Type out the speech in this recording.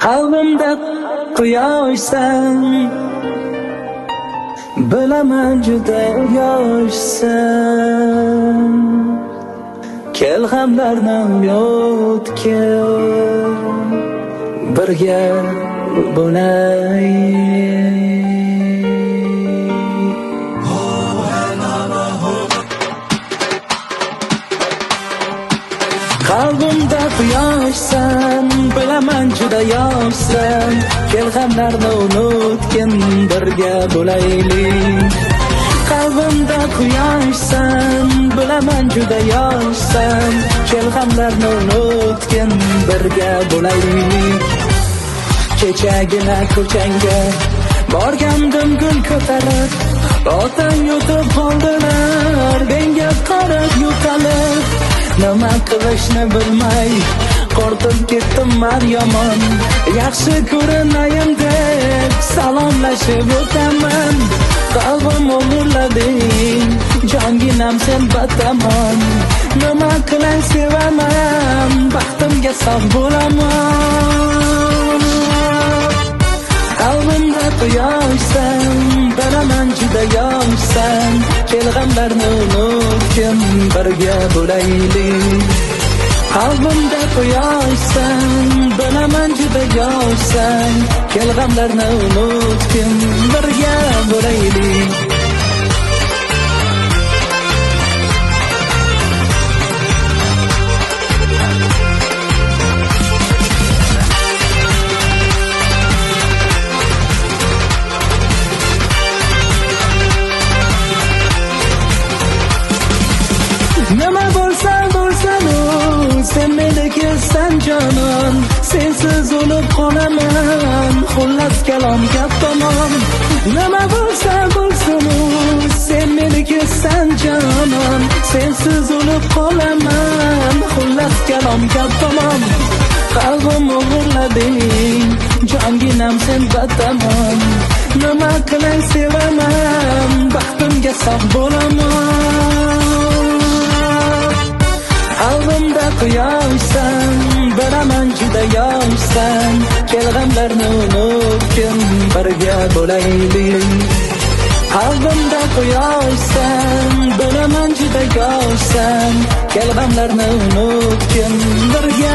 Qalbimda quyoshsan, bilaman juda yoshsan. Kel g'amlarni yotgan, birga bo'laylik. Qalbimda quyoshsan, bilaman juda yoshsan. Kel g'amlarni unutgin, birga bo'laylik. Qalbimda quyoshsan, bilaman juda yoshsan. Kel g'amlarni unutgin, birga bo'laylik. Kechagina ko'changga borgandim gul ko'tarib, otang yutib qoldilar, menga qarab yo'talib. Nima qilishni bilmay qo'rqib ketdim men yomon. Yaxshi ko'rinayin deb salomlashib o'taman. Qalbim o'g'irlading, jonginam sen batamon. Nima qilay sevaman, baxtimga sog' bo'laman. Qalbimda quyoshsan, bilaman juda yoshsan. Kel g'amlarni unutgin, birga bo'laylik. Qalbimda quyoshsan, bilaman juda yoshsan. Kel g'amlarni unutgin, birga bo'laylik. Nima bo'lsa bo'lsin, sen menikisan jonon. Sensiz o'lib qolaman, xullas kalom gap tamom. Nima bo'lsa bo'lsin, sen menikisan jonon. Sensiz o'lib qolaman, xullas kalom gap tamom. Qalbim o'g'irlading, jonginam sen batamon. Nima qilay sevaman, baxtimga sog' bo'laman. Qalbimda quyoshsan, bilaman juda yoshsan. Kel g'amlarni unutgin, birga bo'laylik. Qalbimda quyoshsan, bilaman juda yoshsan. Kel g'amlarni unutgin, birga